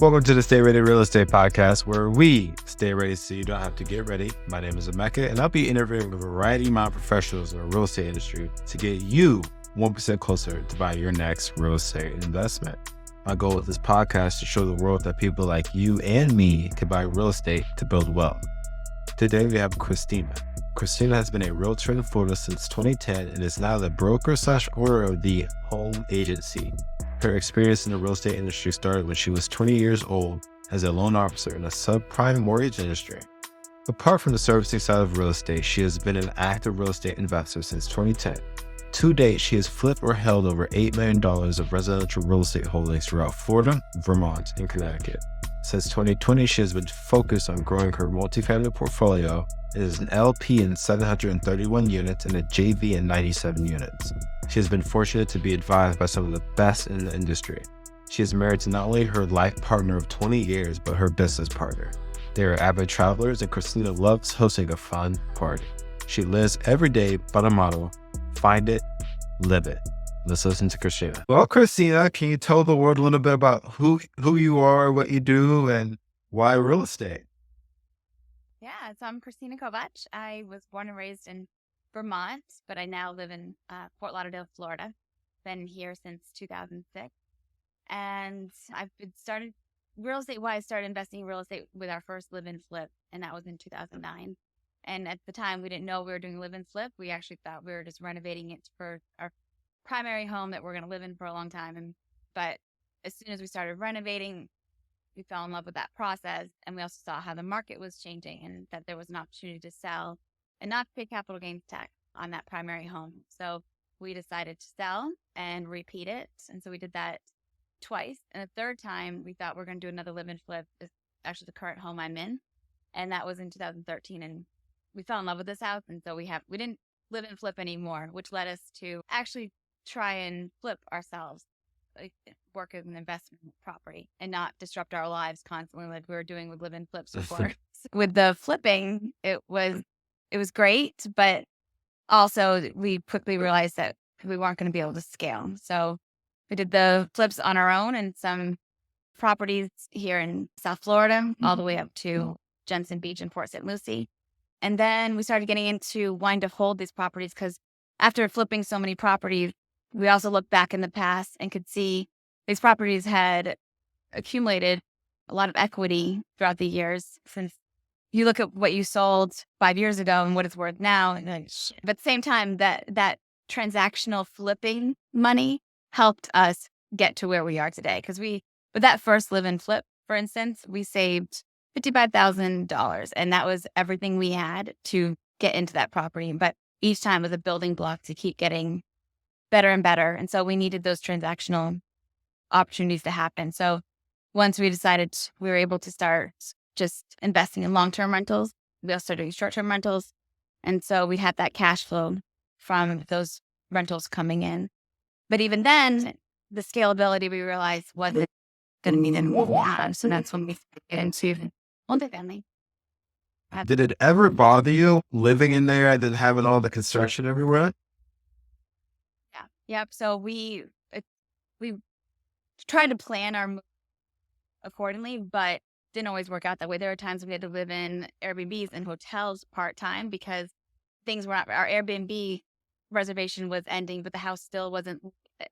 Welcome to the Stay Ready Real Estate Podcast, where we stay ready so you don't have to get ready. My name is Emeka, and I'll be interviewing a variety of mind professionals in the real estate industry to get you 1% closer to buying your next real estate investment. My goal with this podcast is to show the world that people like you and me can buy real estate to build wealth. Today we have Christina. Christina has been a realtor in Florida since 2010 and is now the broker/owner of the Home Agency. Her experience in the real estate industry started when she was 20 years old as a loan officer in the subprime mortgage industry. Apart from the servicing side of real estate, she has been an active real estate investor since 2010. To date, she has flipped or held over $8 million of residential real estate holdings throughout Florida, Vermont, and Connecticut. Since 2020, she has been focused on growing her multifamily portfolio and is an LP in 731 units and a JV in 97 units. She has been fortunate to be advised by some of the best in the industry. She is married to not only her life partner of 20 years, but her business partner. They are avid travelers, and Christina loves hosting a fun party. She lives every day by the motto, find it, live it. Let's listen to Christina. Well, Christina, can you tell the world a little bit about who you are, what you do, and why real estate? Yeah, so I'm Christina Kovacs. I was born and raised in Vermont, but I now live in Fort Lauderdale, Florida. Been here since 2006. And I've been started real estate wise, started investing in real estate with our first live-in flip, and that was in 2009. And at the time, we didn't know we were doing live-in flip. We actually thought we were just renovating it for our primary home that we're going to live in for a long time. But as soon as we started renovating, we fell in love with that process. And we also saw how the market was changing and that there was an opportunity to sell and not pay capital gains tax on that primary home. So we decided to sell and repeat it. And so we did that twice. And the third time, we thought we're going to do another live-in flip. It's actually the current home I'm in. And that was in 2013. And we fell in love with this house. And so we didn't live and flip anymore, which led us to actually try and flip ourselves, like work as an investment property and not disrupt our lives constantly like we were doing with live-in flips before. With the flipping, it was great, but also we quickly realized that we weren't going to be able to scale. So we did the flips on our own and some properties here in South Florida, all the way up to Jensen Beach and Port St. Lucie. And then we started getting into wanting to hold these properties because after flipping so many properties, we also looked back in the past and could see these properties had accumulated a lot of equity throughout the years. Since you look at what you sold 5 years ago and what it's worth now, but at the same time, that transactional flipping money helped us get to where we are today. Because with that first live-in flip, for instance, we saved $55,000, and that was everything we had to get into that property. But each time was a building block to keep getting better and better. And so we needed those transactional opportunities to happen. So once we decided we were able to start just investing in long-term rentals, we also started doing short-term rentals. And so we had that cash flow from those rentals coming in. But even then, the scalability we realized wasn't going to be the so that's when we get into multifamily. Did it ever bother you living in there and then having all the construction everywhere? Yeah. Yep. So we tried to plan our move accordingly, but didn't always work out that way. There were times we had to live in Airbnbs and hotels part-time because things were not, our Airbnb reservation was ending, but the house still wasn't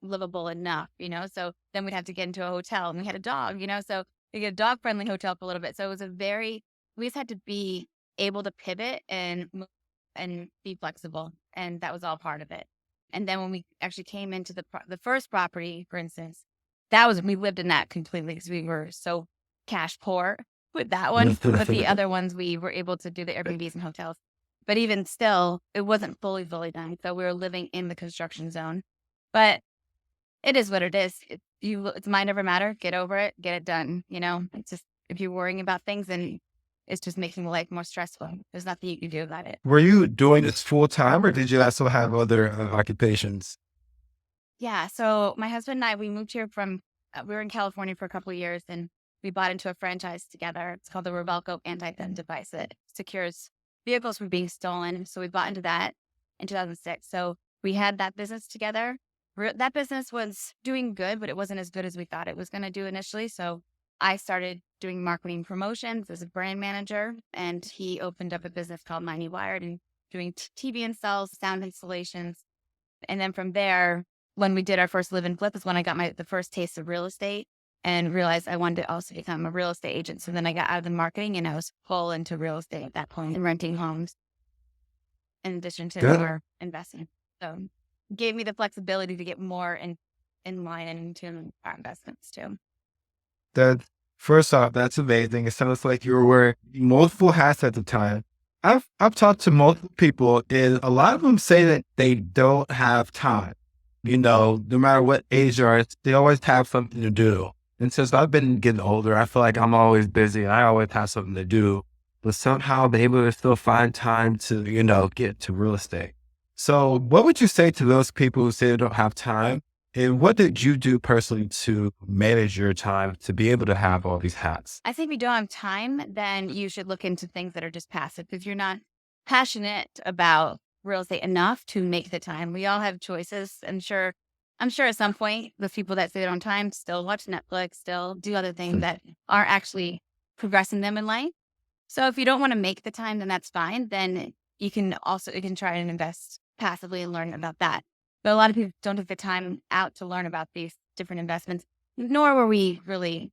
livable enough, So then we'd have to get into a hotel, and we had a dog, so we get a dog-friendly hotel for a little bit. So it was we just had to be able to pivot and move and be flexible. And that was all part of it. And then when we actually came into the first property, for instance, we lived in that completely because we were so cash poor with that one. But the other ones, we were able to do the Airbnbs and hotels. But even still, it wasn't fully done. So we were living in the construction zone. But it is what it is. It's mind over matter. Get over it. Get it done. It's just, if you're worrying about things, then it's just making life more stressful. There's nothing you can do about it. Were you doing this full time, or did you also have other occupations? Yeah. So my husband and I, we moved here we were in California for a couple of years, and we bought into a franchise together. It's called the Revelco anti-theft device that secures vehicles from being stolen. So we bought into that in 2006. So we had that business together. That business was doing good, but it wasn't as good as we thought it was going to do initially. So I started doing marketing promotions as a brand manager, and he opened up a business called Mighty Wired and doing TV installs, sound installations. And then from there, when we did our first live and flip is when I got the first taste of real estate and realized I wanted to also become a real estate agent. So then I got out of the marketing and I was full into real estate at that point and renting homes in addition to more investing. So it gave me the flexibility to get more in line and into our investments too. That first off, that's amazing. It sounds like you were wearing multiple hats at the time. I've talked to multiple people, and a lot of them say that they don't have time. No matter what age they are, they always have something to do. And since I've been getting older, I feel like I'm always busy and I always have something to do. But somehow be able to still find time to, get to real estate. So what would you say to those people who say they don't have time? And what did you do personally to manage your time to be able to have all these hats? I think if you don't have time, then you should look into things that are just passive because you're not passionate about real estate enough to make the time. We all have choices. I'm sure at some point, the people that say they don't have time still watch Netflix, still do other things that are actually progressing them in life. So if you don't want to make the time, then that's fine. Then you can try and invest passively and learn about that. But a lot of people don't take the time out to learn about these different investments, nor were we really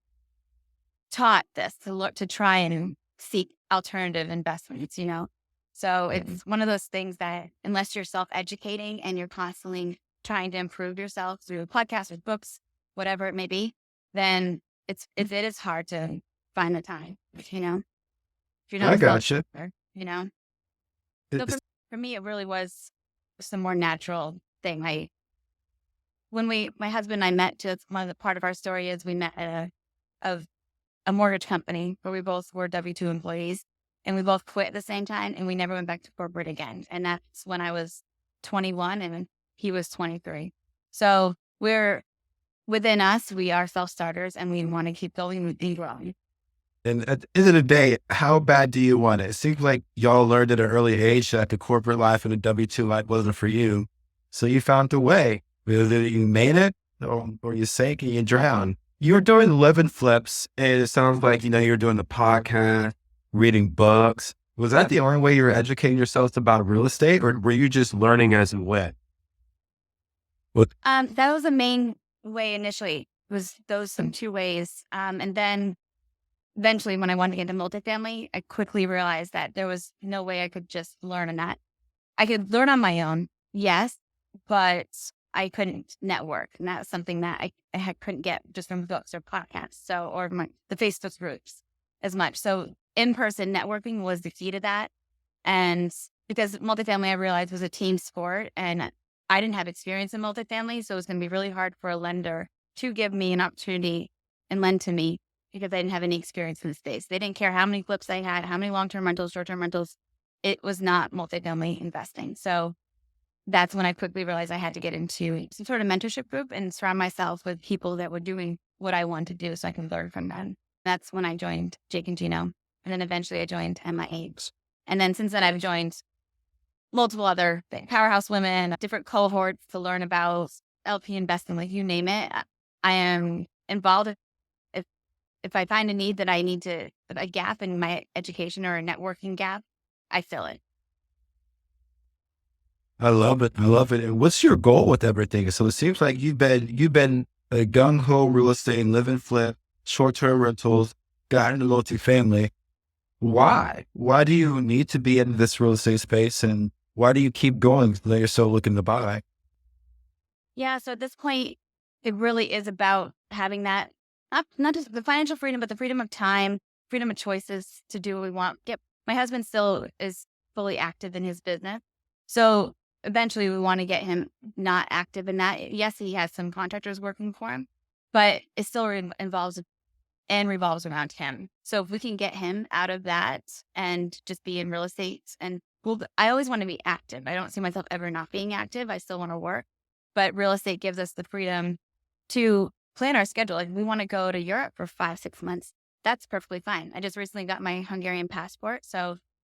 taught this to try and seek alternative investments, So it's one of those things that unless you're self-educating and you're constantly trying to improve yourself through podcasts or books, whatever it may be, then it is hard to find the time, If you're not I gotcha. So for me, it really was just a more natural thing. My husband and I met, just one of the part of our story is we met at a mortgage company where we both were W-2 employees and we both quit at the same time and we never went back to corporate again. And that's when I was 21 and he was 23. So within us, we are self-starters and we want to keep going and growing. And at the end of the day, how bad do you want it? It seems like y'all learned at an early age that the corporate life and the W-2 life wasn't for you. So you found a way. Whether you made it or you sank and you drowned. You were doing live and flips, and it sounds like, you're doing the podcast, reading books. Was that the only way you were educating yourselves about real estate, or were you just learning as you went? That was the main way initially, was those two ways. And then eventually when I wanted to get into multifamily, I quickly realized that there was no way I could just learn on that. I could learn on my own, yes, but I couldn't network. And that's something that I couldn't get just from books or podcasts. Or the Facebook groups as much. So in-person networking was the key to that. And because multifamily, I realized was a team sport and I didn't have experience in multifamily. So it was going to be really hard for a lender to give me an opportunity and lend to me because I didn't have any experience in the space. They didn't care how many flips I had, how many long-term rentals, short-term rentals. It was not multifamily investing. So that's when I quickly realized I had to get into some sort of mentorship group and surround myself with people that were doing what I wanted to do so I can learn from them. That's when I joined Jake and Gino. And then eventually I joined MIH. And then since then I've joined multiple other powerhouse women, different cohorts to learn about LP investing, like you name it. I am involved. If I find a need that I need to, a gap in my education or a networking gap, I fill it. I love it. I love it. And what's your goal with everything? So it seems like you've been a gung-ho real estate, live and flip, short-term rentals, got into multifamily. Why? Why do you need to be in this real estate space? And why do you keep going that you're so looking to buy? Yeah. So at this point, it really is about having that, not just the financial freedom, but the freedom of time, freedom of choices to do what we want. Yep. My husband still is fully active in his business. So eventually we want to get him not active in that. Yes, he has some contractors working for him, but it still involves and revolves around him. So if we can get him out of that and just be in real estate I always want to be active. I don't see myself ever not being active. I still want to work, but real estate gives us the freedom to plan our schedule. Like we want to go to Europe for 5-6 months. That's perfectly fine. I just recently got my Hungarian passport.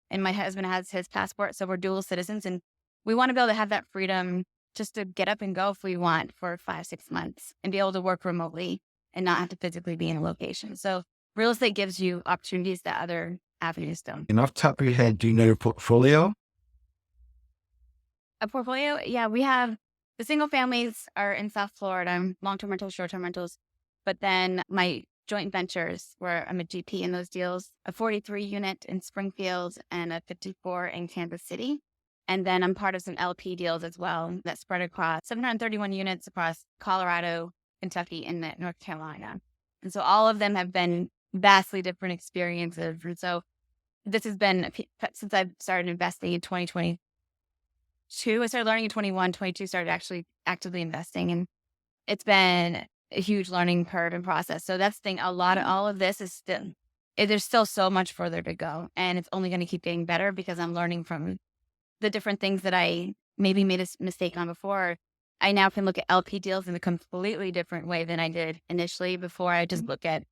And my husband has his passport. So we're dual citizens and we want to be able to have that freedom just to get up and go if we want for 5-6 months and be able to work remotely and not have to physically be in a location. So real estate gives you opportunities that other avenues don't. And off the top of your head, do you know your portfolio? A portfolio? Yeah, we have the single families are in South Florida, long-term rentals, short-term rentals. But then my joint ventures, where I'm a GP in those deals, a 43 unit in Springfield and a 54 in Kansas City. And then I'm part of some LP deals as well that spread across 731 units across Colorado, Kentucky, and North Carolina. And so all of them have been vastly different experiences. And so this has been, since I've started investing in 2022, I started learning in 21, 22, started actually actively investing. And it's been a huge learning curve and process. So that's the thing. All of this is still, there's still so much further to go. And it's only going to keep getting better because I'm learning from the different things that I maybe made a mistake on before. I now can look at LP deals in a completely different way than I did initially. Before I just look at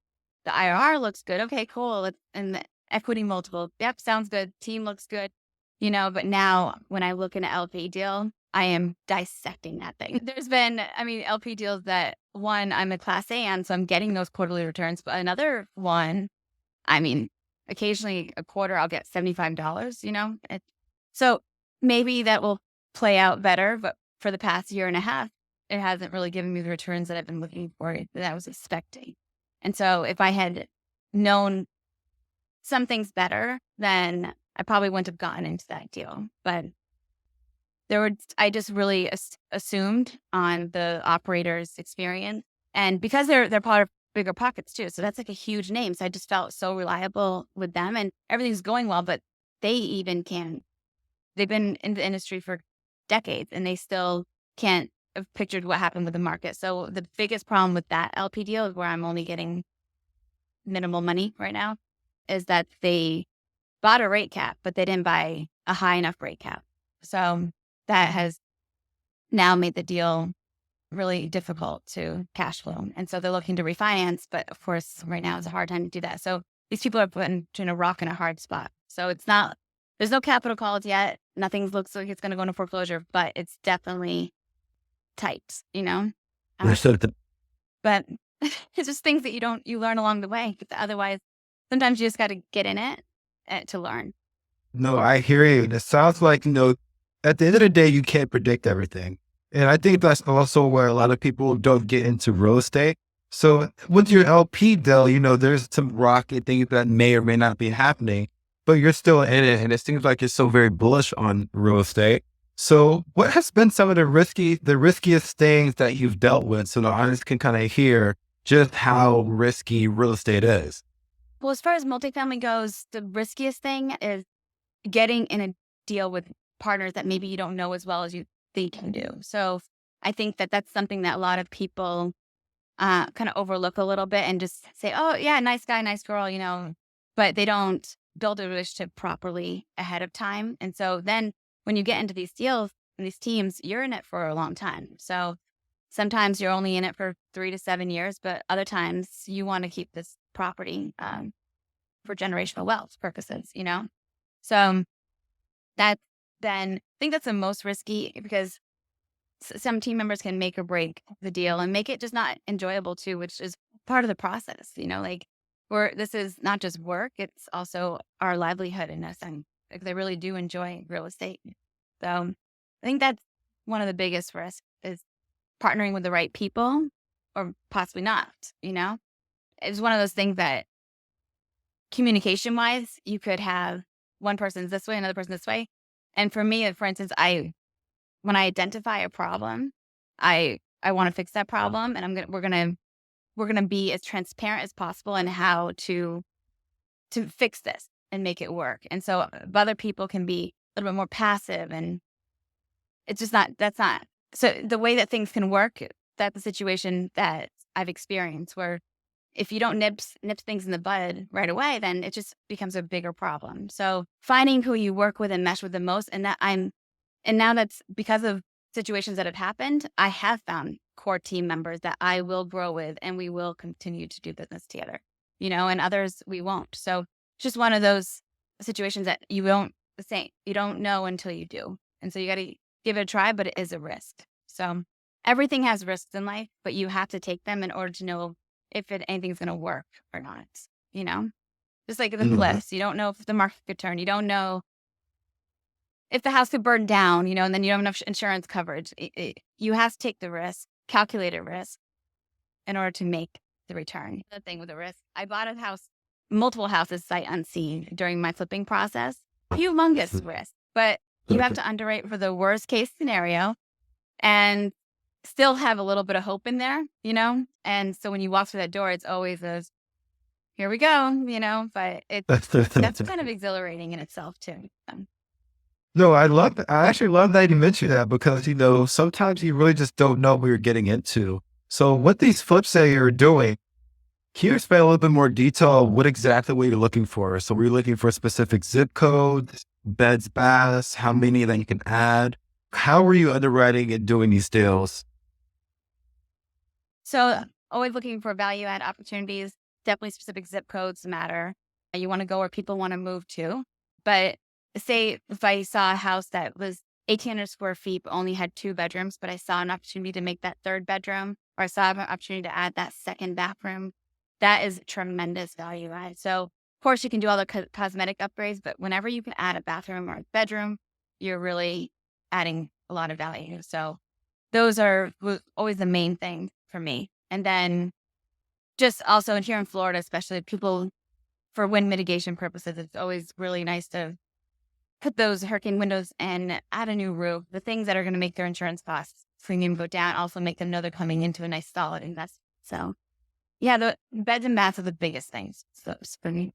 the IRR looks good. Okay, cool. And the equity multiple. Yep, sounds good. Team looks good. But now when I look at an LP deal, I am dissecting that thing. There's been, LP deals that one, I'm a Class A on, so I'm getting those quarterly returns. But another one, occasionally a quarter, I'll get $75, So maybe that will play out better, but for the past year and a half, it hasn't really given me the returns that I've been looking for, that I was expecting. And so if I had known some things better, then I probably wouldn't have gotten into that deal. But I just really assumed on the operator's experience. And because they're part of bigger pockets too. So that's like a huge name. So I just felt so reliable with them and everything's going well, but they've been in the industry for decades and they still can't have pictured what happened with the market. So the biggest problem with that LP deal is where I'm only getting minimal money right now is that they bought a rate cap, but they didn't buy a high enough rate cap. So that has now made the deal really difficult to cash flow. And so they're looking to refinance, but of course right now it's a hard time to do that. So these people are put in a rock and a hard spot. So there's no capital calls yet. Nothing looks like it's going to go into foreclosure, but it's definitely tight, But it's just things that you learn along the way. Otherwise, sometimes you just got to get in it to learn. No, I hear you. It sounds like, at the end of the day, you can't predict everything. And I think that's also where a lot of people don't get into real estate. So with your LP deal, there's some rocky things that may or may not be happening, but you're still in it. And it seems like you're so very bullish on real estate. So what has been some of the riskiest things that you've dealt with? So the audience can kind of hear just how risky real estate is. Well, as far as multifamily goes, the riskiest thing is getting in a deal with partners that maybe you don't know as well as you think you do. So I think that that's something that a lot of people kind of overlook a little bit and just say, oh yeah, nice guy, nice girl, but they don't build a relationship properly ahead of time. And so then when you get into these deals and these teams, you're in it for a long time. So sometimes you're only in it for 3 to 7 years, but other times you want to keep this property for generational wealth purposes, So I think that's the most risky because some team members can make or break the deal and make it just not enjoyable too, which is part of the process, this is not just work, it's also our livelihood in a sense. Like they really do enjoy real estate. So I think that's one of the biggest risks is partnering with the right people or possibly not, It's one of those things that communication wise, you could have one person's this way, another person this way. And for me, for instance, when I identify a problem, I want to fix that problem and we're going to be as transparent as possible in how to fix this and make it work. And so other people can be a little bit more passive and it's just that's not. So the way that things can work, that's the situation that I've experienced where if you don't nip things in the bud right away, then it just becomes a bigger problem. So finding who you work with and mesh with the most, and now that's because of situations that have happened, I have found core team members that I will grow with and we will continue to do business together, and others we won't. So it's just one of those situations that you don't know until you do. And so you got to give it a try, but it is a risk. So everything has risks in life, but you have to take them in order to know if anything's going to work or not, you know? Just like the Mhm. flips, you don't know if the market could turn. You don't know if the house could burn down, and then you don't have enough insurance coverage. You have to take the risk, calculated risk, in order to make the return. The thing with the risk, I bought a house, multiple houses sight unseen during my flipping process. Humongous risk, but you have to underwrite for the worst case scenario and still have a little bit of hope in there, And so when you walk through that door, it's always here we go, but that's kind of exhilarating in itself too. So. No, I actually love that you mentioned that because, sometimes you really just don't know what you're getting into. So what these flips that you're doing, can you explain a little bit more detail what exactly what you're looking for? So we're looking for a specific zip code, beds, baths, how many that you can add. How are you underwriting and doing these deals? So always looking for value add opportunities. Definitely specific zip codes matter. You want to go where people want to move to. But say if I saw a house that was 1,800 square feet, but only had 2 bedrooms, but I saw an opportunity to make that 3rd bedroom, or I saw an opportunity to add that 2nd bathroom, that is tremendous value add. So of course you can do all the cosmetic upgrades, but whenever you can add a bathroom or a bedroom, you're really adding a lot of value. So those was always the main thing for me. And then just also here in Florida, especially people for wind mitigation purposes, it's always really nice to put those hurricane windows and add a new roof. The things that are going to make their insurance costs premium go down, also make them know they're coming into a nice solid investment. So yeah, the beds and baths are the biggest things. So for me.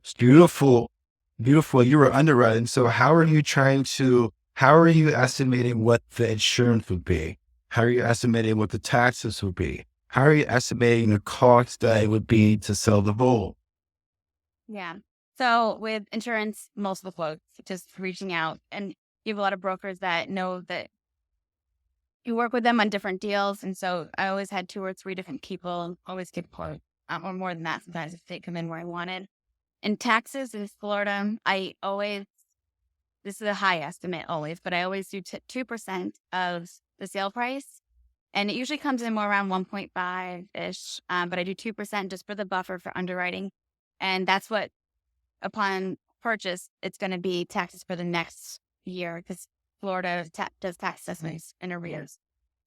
It's beautiful. Beautiful. You were underwriting. So how are you estimating what the insurance would be? How are you estimating what the taxes would be? How are you estimating the cost that it would be to sell the home? Yeah. So with insurance, multiple quotes, just reaching out, and you have a lot of brokers that know that you work with them on different deals. And so I always had 2 or 3 different people always get quote, or more than that sometimes if they come in where I wanted. And taxes in Florida, this is a high estimate always, but I always do 2% of the sale price. And it usually comes in more around 1.5-ish, but I do 2% just for the buffer for underwriting. And that's what, upon purchase, it's going to be taxes for the next year because Florida does tax assessments in arrears.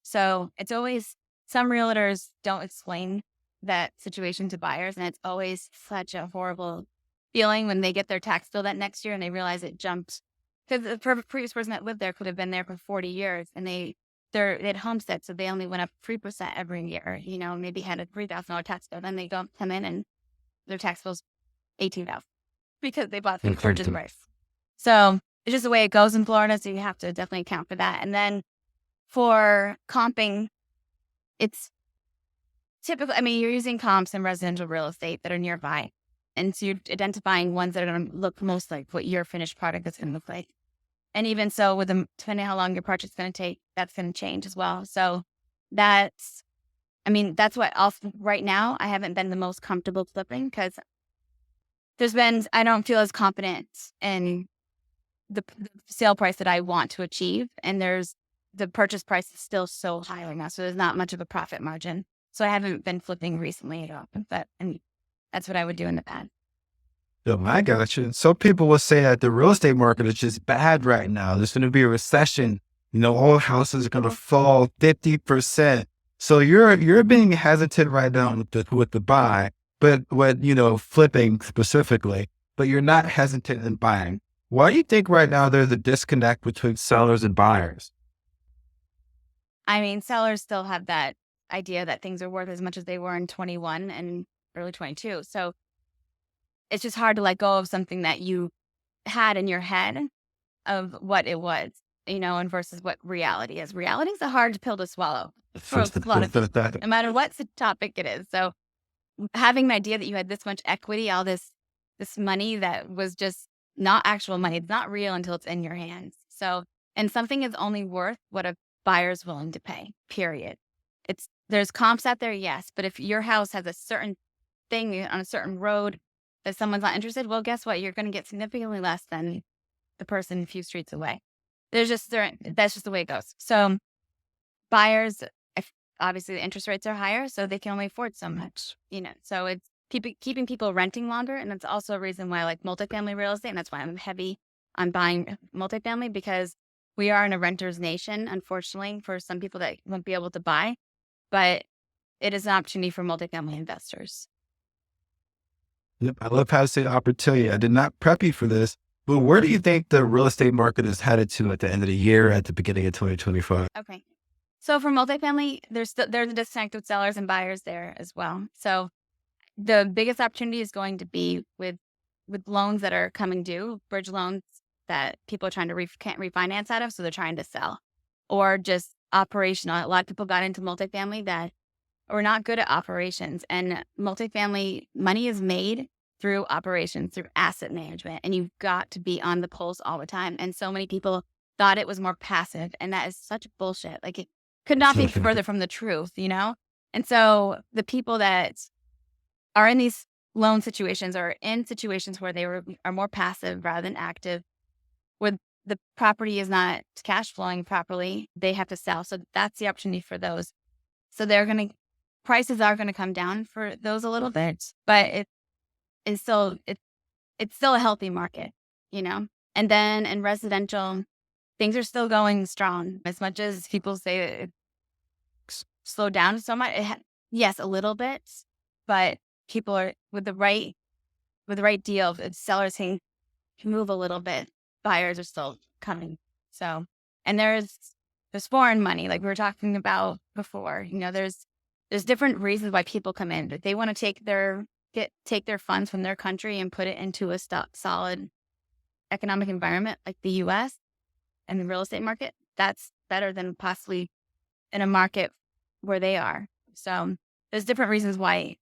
So it's always, some realtors don't explain that situation to buyers. And it's always such a horrible feeling when they get their tax bill that next year and they realize it jumped. Because the previous person that lived there could have been there for 40 years and they had homestead, so they only went up 3% every year, maybe had a $3,000 tax bill. Then they come in and their tax bill's $18,000 because they bought the purchase price. So it's just the way it goes in Florida. So you have to definitely account for that. And then for comping, it's typical. I mean, you're using comps in residential real estate that are nearby. And so you're identifying ones that are going to look most like what your finished product is going to look like. And even so, depending how long your project's going to take, that's going to change as well. So that's what also right now I haven't been the most comfortable flipping because I don't feel as confident in the sale price that I want to achieve. And the purchase price is still so high right now. So there's not much of a profit margin. So I haven't been flipping recently at all. And that's what I would do in the past. Oh, I got you. Some people will say that the real estate market is just bad right now. There's going to be a recession. All houses are going to fall 50%. So you're being hesitant right now with the buy, but flipping specifically, but you're not hesitant in buying. Why do you think right now there's a disconnect between sellers and buyers? I mean, sellers still have that idea that things are worth as much as they were in 21 and early 22. So it's just hard to let go of something that you had in your head of what it was, and versus what reality is. Reality is a hard pill to swallow for a lot of people, no matter what topic it is. So having an idea that you had this much equity, all this money that was just not actual money, it's not real until it's in your hands. So, and something is only worth what a buyer's willing to pay, period. There's comps out there, yes, but if your house has a certain thing on a certain road that someone's not interested, well, guess what? You're going to get significantly less than the person a few streets away. That's just the way it goes. So buyers, obviously the interest rates are higher, so they can only afford so much, so it's keeping people renting longer. And that's also a reason why I like multifamily real estate. And that's why I'm heavy on buying multifamily, because we are in a renter's nation, unfortunately, for some people that won't be able to buy, but it is an opportunity for multifamily investors. Yep, I love how to say opportunity. I did not prep you for this, but where do you think the real estate market is headed to at the end of the year, at the beginning of 2025? Okay. So for multifamily, there's a disconnect with sellers and buyers there as well. So the biggest opportunity is going to be with loans that are coming due, bridge loans that people are trying to can't refinance out of, so they're trying to sell, or just operational. A lot of people got into multifamily that are not good at operations, and multifamily money is made through operations, through asset management, and you've got to be on the pulse all the time. And so many people thought it was more passive, and that is such bullshit. Like, it could not be further from the truth, And so the people that are in these loan situations or in situations where are more passive rather than active, where the property is not cash flowing properly, they have to sell. So that's the opportunity for those. So prices are going to come down for those a little bit, but it's still a healthy market, And then in residential, things are still going strong. As much as people say it slowed down so much, yes, a little bit, but people are with the right deal. If sellers can move a little bit, buyers are still coming. So, and there's foreign money, like we were talking about before. There's different reasons why people come in. They want to take their funds from their country and put it into a solid economic environment like the U.S. and the real estate market. That's better than possibly in a market where they are. So there's different reasons why,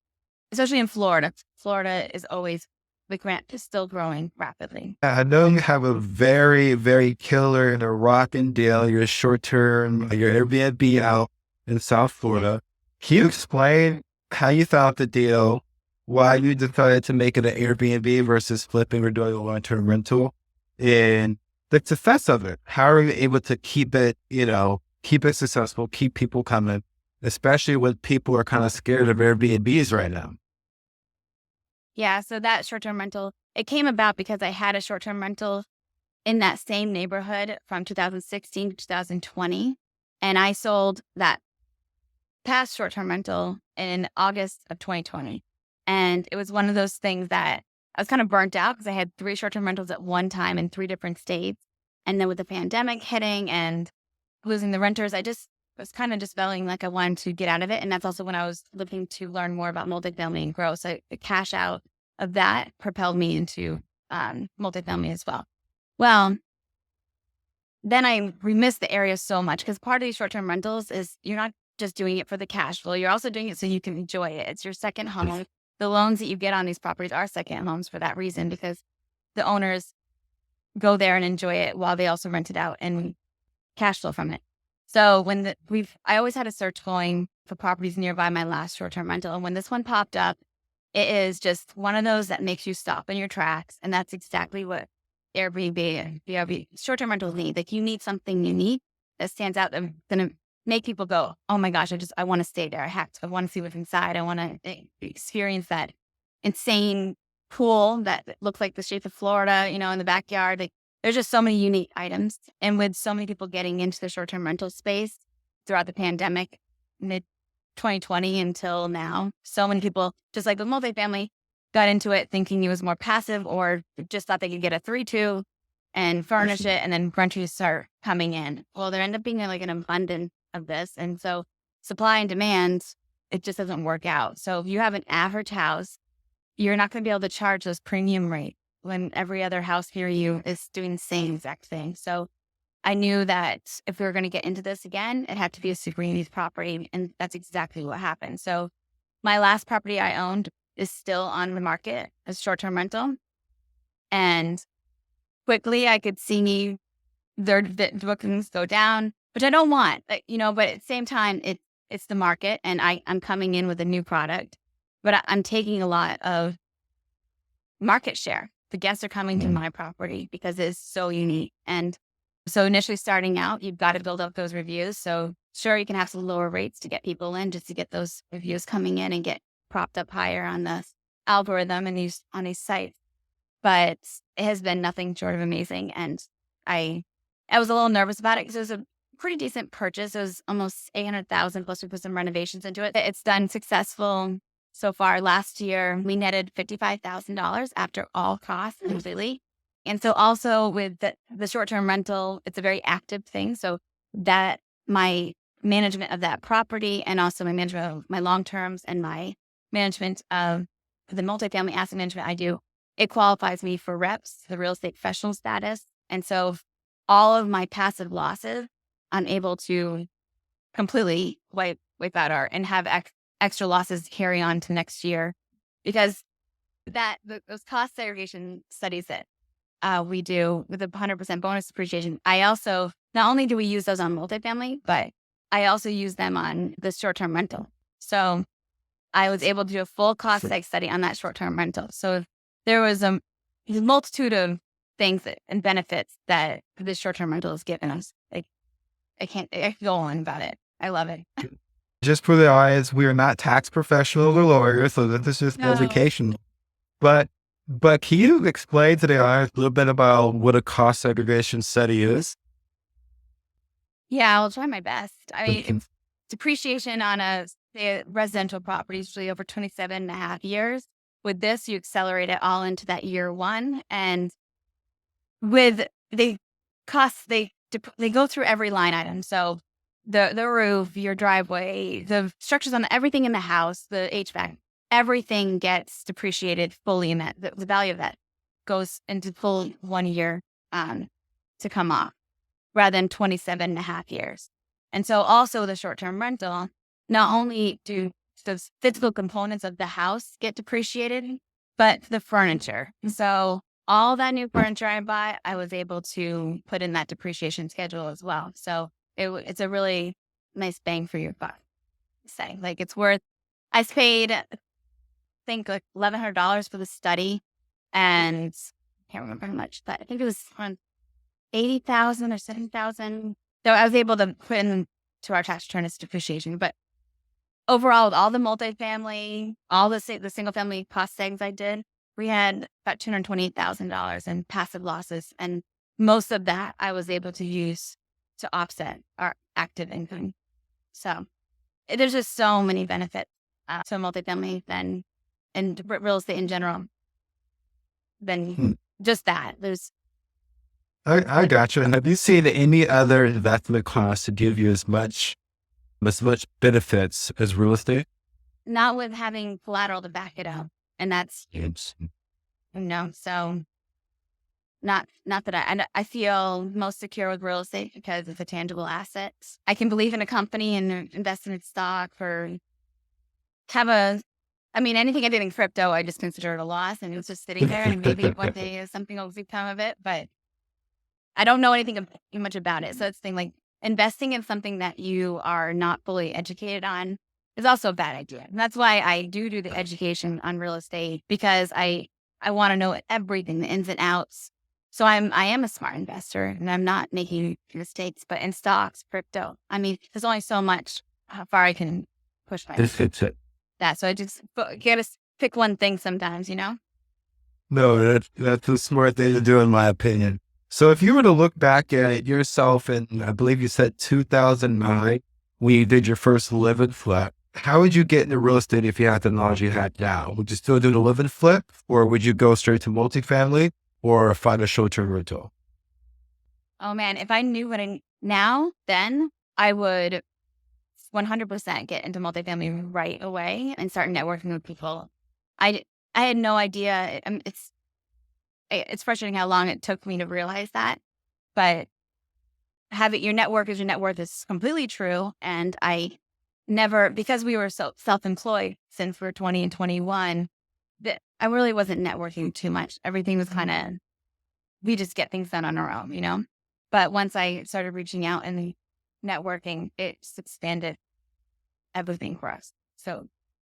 especially in Florida. Florida is always, the grant is still growing rapidly. I know you have a very, very killer and a rocking deal, your short-term, your Airbnb out in South Florida. Can you explain how you found the deal, why you decided to make it an Airbnb versus flipping or doing a long-term rental, and the success of it? How are you able to keep it successful, keep people coming, especially when people are kind of scared of Airbnbs right now? Yeah, so that short-term rental, it came about because I had a short-term rental in that same neighborhood from 2016 to 2020. And I sold that past short-term rental in August of 2020. And it was one of those things that I was kind of burnt out because I had 3 short-term rentals at one time in 3 different states. And then with the pandemic hitting and losing the renters, I just was kind of just feeling like I wanted to get out of it. And that's also when I was looking to learn more about multifamily and grow. So the cash out of that propelled me into multifamily as well. Well, then we missed the area so much, because part of these short-term rentals is you're not just doing it for the cash flow. You're also doing it so you can enjoy it. It's your second home. The loans that you get on these properties are second homes for that reason, because the owners go there and enjoy it while they also rent it out and cash flow from it. So I always had a search going for properties nearby my last short-term rental. And when this one popped up, it is just one of those that makes you stop in your tracks. And that's exactly what Airbnb and BRB short-term rentals need. Like, you need something unique that stands out, that's going to make people go, oh my gosh, I want to stay there. I want to see what's inside. I want to experience that insane pool that looks like the shape of Florida, in the backyard. Like, there's just so many unique items. And with so many people getting into the short-term rental space throughout the pandemic, mid 2020 until now, so many people, just like with multifamily, got into it thinking it was more passive, or just thought they could get a 3-2 and furnish it, and then renters start coming in. Well, there ended up being like an abundance of this. And so supply and demand, it just doesn't work out. So if you have an average house, you're not going to be able to charge those premium rates when every other house near you is doing the same exact thing. So I knew that if we were going to get into this again, it had to be a super unique property. And that's exactly what happened. So my last property I owned is still on the market as short-term rental. And quickly I could see the bookings go down, which I don't want, but at the same time, it's the market, and I'm coming in with a new product, but I'm taking a lot of market share. The guests are coming to my property because it's so unique. And so initially starting out, you've got to build up those reviews. So sure, you can have some lower rates to get people in, just to get those reviews coming in and get propped up higher on the algorithm and on these sites. But it has been nothing short of amazing. And I was a little nervous about it because it was a pretty decent purchase. It was almost 800,000 plus we put some renovations into it. It's done successful so far. Last year, we netted $55,000 after all costs completely. And so also with the short-term rental, it's a very active thing. So that my management of that property and also my management of my long-terms and my management of the multifamily asset management I do, it qualifies me for REPS, the real estate professional status. And so all of my passive losses, I'm able to completely wipe out and have extra losses carry on to next year, because those cost segregation studies that we do with a 100% bonus depreciation, I also, not only do we use those on multifamily, but I also use them on the short-term rental. So I was able to do a full cost seg study on that short-term rental. So there was a multitude of things and benefits that this short-term rental has given us. I can go on about it. I love it. Just for the audience, we are not tax professionals or lawyers, so this is education. But can you explain to the audience a little bit about what a cost segregation study is? Yeah, I'll try my best. I mean, depreciation on a residential property is usually over 27 and a half years. With this, you accelerate it all into that year one. And with the costs, they go through every line item. So the roof, your driveway, the structures on everything in the house, the HVAC, everything gets depreciated fully, and that the value of that goes into full 1 year to come off, rather than 27 and a half years. And so also the short-term rental, not only do the physical components of the house get depreciated, but the furniture. So all that new furniture I buy, I was able to put in that depreciation schedule as well. So it's a really nice bang for your buck. Say, like, it's worth, I paid, I think, like $1,100 for the study, and I can't remember how much, but I think it was around 80,000 or 7,000. So I was able to put in to our tax return as depreciation. But overall, with all the multifamily, all the single family cost segs I did, we had about $228,000 in passive losses. And most of that I was able to use to offset our active income. So there's just so many benefits to multifamily and real estate in general than just that. I got you. And have you seen any other investment class to give you as much benefits as real estate? Not with having collateral to back it up. And that's huge. So not that I feel most secure with real estate because it's a tangible asset. I can believe in a company and invest in its stock or anything I did in crypto, I just consider it a loss, and it's just sitting there, and maybe one day something will become of it, but I don't know anything much about it. So it's thing like investing in something that you are not fully educated on is also a bad idea. And that's why I do the education on real estate, because I want to know everything, the ins and outs. So I am a smart investor, and I'm not making mistakes. But in stocks, crypto, there's only so much how far I can push myself. That. So I just gotta pick one thing sometimes, No, that's a smart thing to do, in my opinion. So if you were to look back at yourself in, I believe you said 2009, when you did your first live-in flip, how would you get into real estate if you had the knowledge you had now? Would you still do the live-in flip, or would you go straight to multifamily or find a short-term rental? Oh man, if I knew what I know now, then I would 100% get into multifamily right away and start networking with people. I had no idea. It's frustrating how long it took me to realize that, but your network is your net worth is completely true. And I never, because we were so self-employed since we were 20 and 21, that I really wasn't networking too much. Everything was we just get things done on our own, But once I started reaching out and networking, it just expanded everything for us. So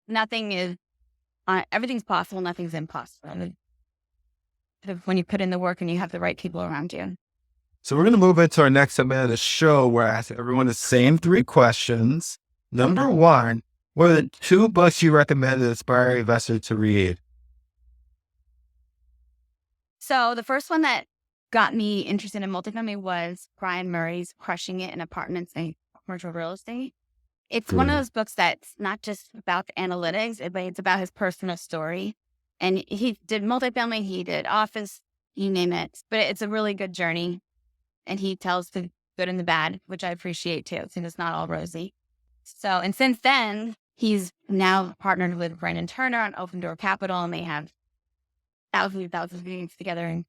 everything's possible. Nothing's impossible when you put in the work and you have the right people around you. So we're going to move into our next segment of the show where I ask everyone the same 3 questions. Number 1, what are the 2 books you recommend an aspiring investor to read? So the first one that got me interested in multifamily was Brian Murray's Crushing It in Apartments and Commercial Real Estate. It's one of those books that's not just about the analytics, but it's about his personal story. And he did multifamily, he did office, you name it. But it's a really good journey. And he tells the good and the bad, which I appreciate too, since it's not all rosy. So, and since then, he's now partnered with Brandon Turner on Open Door Capital, and they have thousands of meetings together. And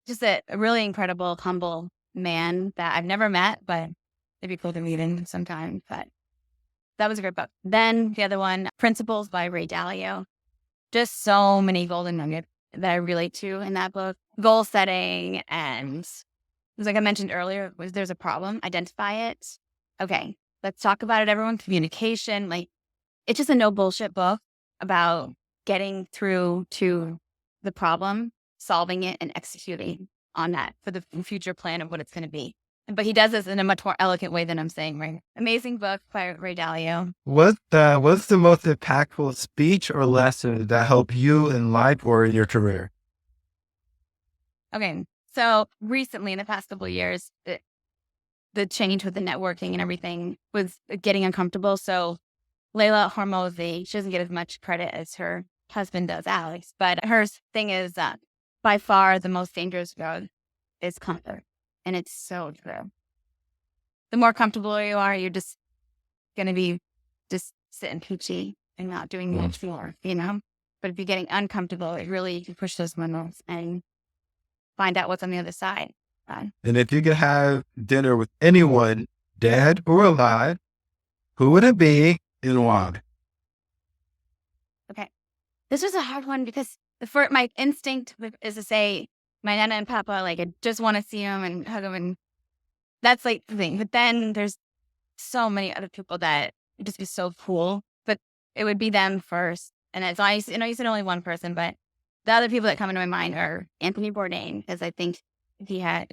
just a really incredible, humble man that I've never met, but it'd be cool to meet him sometime. But that was a great book. Then the other one, Principles by Ray Dalio. Just so many golden nuggets that I relate to in that book. Goal setting, and like I mentioned earlier, there's a problem, identify it. Okay, let's talk about it, everyone. Communication, like it's just a no bullshit book about getting through to the problem, solving it, and executing on that for the future plan of what it's going to be. But he does this in a much more elegant way than I'm saying, right? Amazing book by Ray Dalio. What's the most impactful speech or lesson that helped you in life or in your career? Okay, so recently in the past couple of years, the change with the networking and everything was getting uncomfortable. So Layla Hormozi, she doesn't get as much credit as her husband does, Alex. But her thing is by far the most dangerous road is comfort. And it's so true. The more comfortable you are, you're just going to be just sitting peachy and not doing much more, you know? But if you're getting uncomfortable, it really, you can push those windows and find out what's on the other side. And if you could have dinner with anyone, dead or alive, who would it be and why? Okay. This was a hard one because my instinct is to say, my Nana and Papa, like, I just want to see them and hug them. And that's like the thing. But then there's so many other people that would just be so cool. But it would be them first. And it's always, you said only one person, but the other people that come into my mind are Anthony Bourdain, because I think he had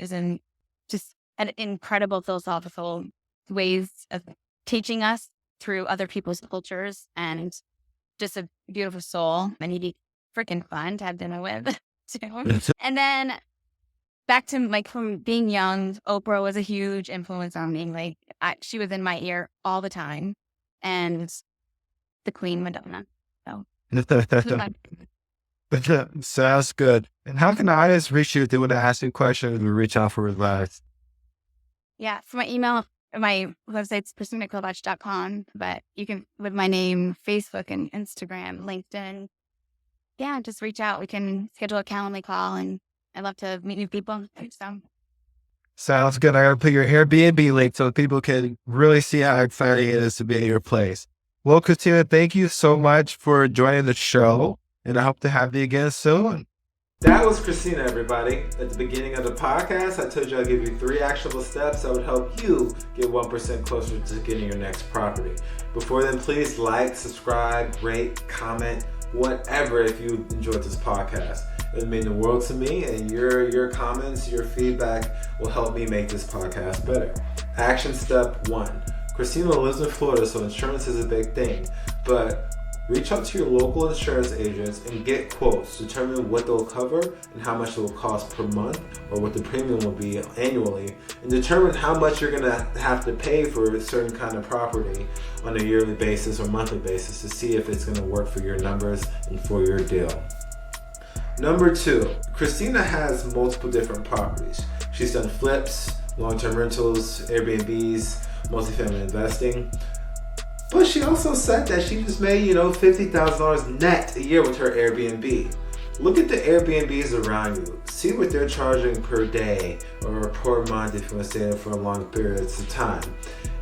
incredible philosophical ways of teaching us through other people's cultures, and just a beautiful soul. And he'd be freaking fun to have dinner with. And then back to from being young, Oprah was a huge influence on me. She was in my ear all the time, and the Queen Madonna. So sounds good. And how can the audience reach you if they want to ask you questions or reach out for advice? Yeah, so my website's ChristinaKovacs.com, but you can, with my name, Facebook and Instagram, LinkedIn. Yeah, just reach out. We can schedule a Calendly call, and I'd love to meet new people. So. Sounds good. I got to put your Airbnb link so people can really see how exciting it is to be in your place. Well, Christina, thank you so much for joining the show, and I hope to have you again soon. That was Christina, everybody. At the beginning of the podcast, I told you I'd give you 3 actionable steps that would help you get 1% closer to getting your next property. Before then, please like, subscribe, rate, comment, whatever if you enjoyed this podcast. It would mean the world to me, and your comments, your feedback will help me make this podcast better. Action step 1. Christina lives in Florida, so insurance is a big thing, but reach out to your local insurance agents and get quotes. Determine what they'll cover and how much it will cost per month, or what the premium will be annually, and determine how much you're gonna have to pay for a certain kind of property on a yearly basis or monthly basis to see if it's gonna work for your numbers and for your deal. Number 2, Christina has multiple different properties. She's done flips, long-term rentals, Airbnbs, multifamily investing. But she also said that she just made, $50,000 net a year with her Airbnb. Look at the Airbnbs around you. See what they're charging per day or per month if you want to stay there for long periods of time.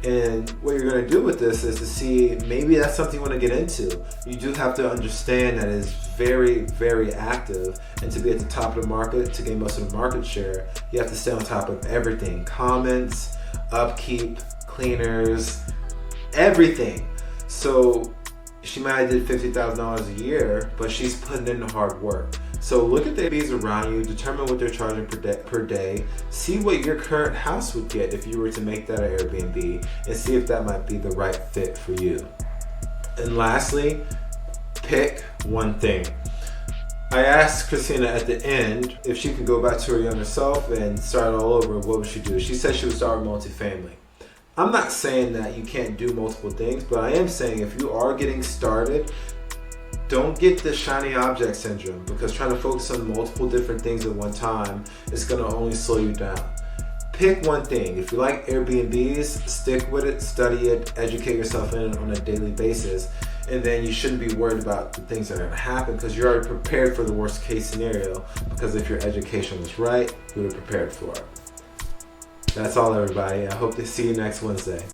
And what you're going to do with this is to see maybe that's something you want to get into. You do have to understand that it's very, very active. And to be at the top of the market, to gain most of the market share, you have to stay on top of everything. Comments, upkeep, cleaners, everything. So she might have did $50,000 a year, but she's putting in the hard work. So look at the Airbnbs around you, determine what they're charging per day, see what your current house would get if you were to make that an Airbnb, and see if that might be the right fit for you. And lastly, pick one thing. I asked Christina at the end if she could go back to her younger self and start all over, what would she do? She said she would start with multifamily. I'm not saying that you can't do multiple things, but I am saying if you are getting started, don't get the shiny object syndrome, because trying to focus on multiple different things at one time is going to only slow you down. Pick one thing. If you like Airbnbs, stick with it, study it, educate yourself in it on a daily basis, and then you shouldn't be worried about the things that are going to happen because you're already prepared for the worst case scenario, because if your education was right, you would have prepared for it. That's all, everybody. I hope to see you next Wednesday.